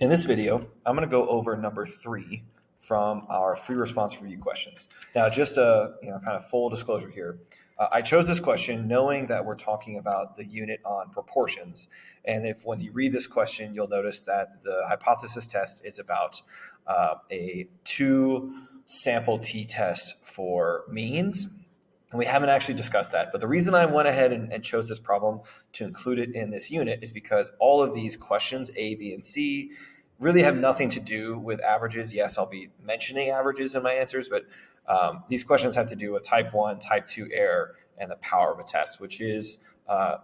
In this video, I'm going to go over number 3 from our free response review questions. Now, just a kind of full disclosure here. I chose this question knowing that we're talking about the unit on proportions. And if when you read this question, you'll notice that the hypothesis test is about a 2-sample t-test for means. And we haven't actually discussed that. But the reason I went ahead and chose this problem to include it in this unit is because all of these questions, A, B, and C, really have nothing to do with averages. Yes, I'll be mentioning averages in my answers, but these questions have to do with type 1, type 2 error, and the power of a test, which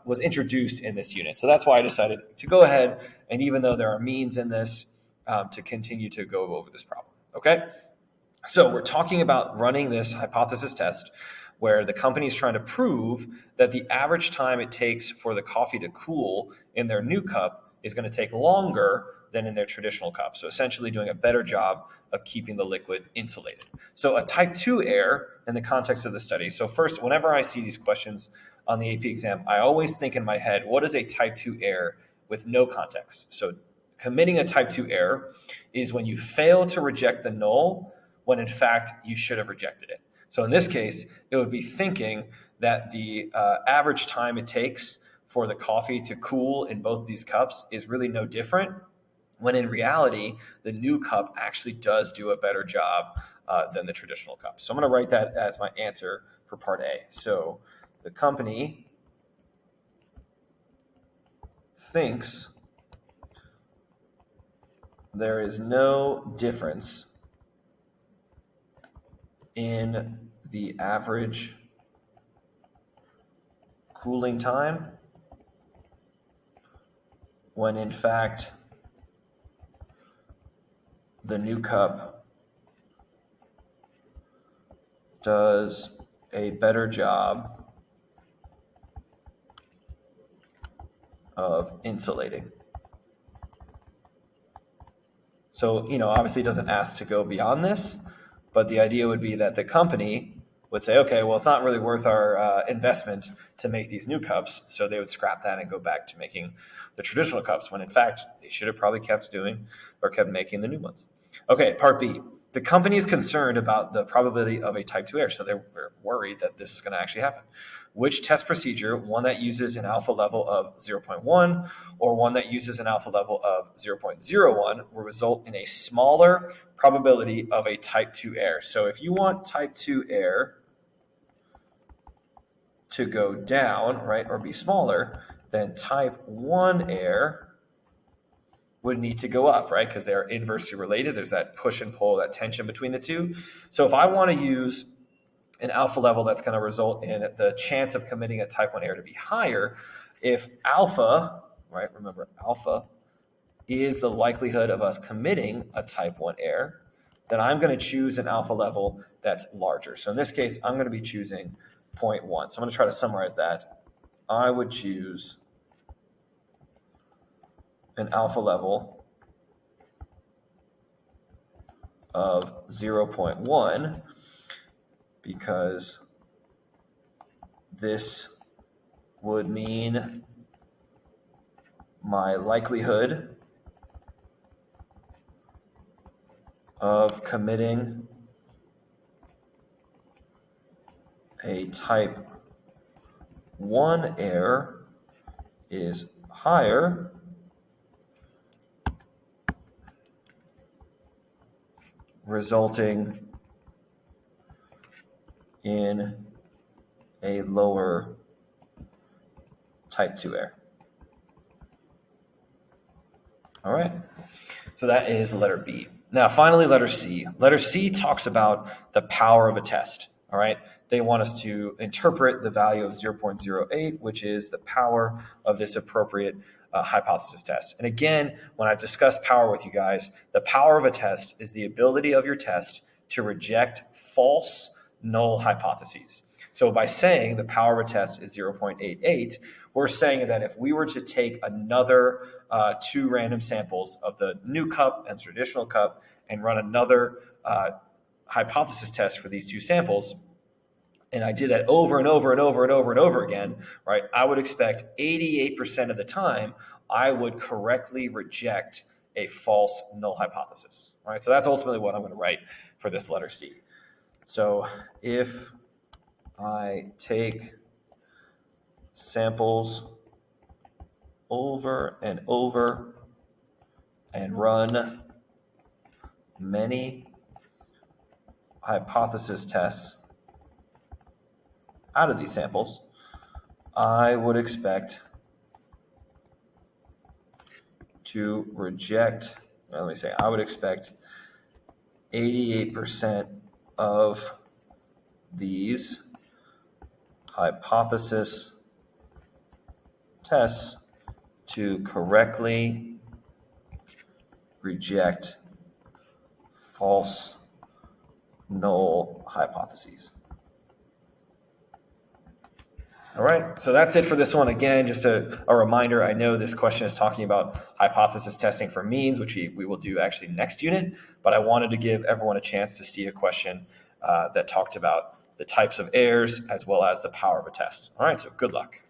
was introduced in this unit. So that's why I decided to go ahead, and even though there are means in this, to continue to go over this problem. Okay? So we're talking about running this hypothesis test where the company is trying to prove that the average time it takes for the coffee to cool in their new cup is going to take longer than in their traditional cup. So essentially doing a better job of keeping the liquid insulated. So a type 2 error in the context of the study. So first, whenever I see these questions on the AP exam, I always think in my head, what is a type 2 error with no context? So committing a type 2 error is when you fail to reject the null when in fact you should have rejected it. So in this case, it would be thinking that the average time it takes for the coffee to cool in both of these cups is really no different, when in reality, the new cup actually does do a better job than the traditional cup. So I'm going to write that as my answer for part A. So the company thinks there is no difference in the average cooling time when in fact the new cup does a better job of insulating. So, obviously it doesn't ask to go beyond this, but the idea would be that the company would say, okay, well, it's not really worth our investment to make these new cups. So they would scrap that and go back to making the traditional cups when in fact they should have probably kept making the new ones. Okay, part B. The company is concerned about the probability of a type 2 error. So they're worried that this is going to actually happen. Which test procedure, one that uses an alpha level of 0.1 or one that uses an alpha level of 0.01, will result in a smaller probability of a type 2 error? So if you want type 2 error to go down, right, or be smaller, then type 1 error would need to go up, right, because they're inversely related. There's that push and pull, that tension between the two. So if I want to use an alpha level that's going to result in the chance of committing a type 1 error to be higher, if alpha, right, remember alpha is the likelihood of us committing a type 1 error, then I'm going to choose an alpha level that's larger. So in this case, I'm going to be choosing 0.1. So I'm going to try to summarize that. I would choose an alpha level of 0.1 because this would mean my likelihood of committing a type 1 error is higher resulting in a lower type 2 error. All right, so that is letter B. Now, finally, letter C. Letter C talks about the power of a test, all right? They want us to interpret the value of 0.08, which is the power of this appropriate hypothesis test. And again, when I've discussed power with you guys, the power of a test is the ability of your test to reject false null hypotheses. So by saying the power of a test is 0.88, we're saying that if we were to take another 2 random samples of the new cup and the traditional cup and run another hypothesis test for these 2 samples, and I did that over and over and over and over and over again, right, I would expect 88% of the time I would correctly reject a false null hypothesis. All right, so that's ultimately what I'm going to write for this letter C. So if I take samples over and over and run many hypothesis tests out of these samples, I would expect to reject, I would expect 88% of these hypothesis tests to correctly reject false null hypotheses. All right, so that's it for this one. Again, just a reminder, I know this question is talking about hypothesis testing for means, which we will do actually next unit, but I wanted to give everyone a chance to see a question that talked about the types of errors as well as the power of a test. All right, so good luck.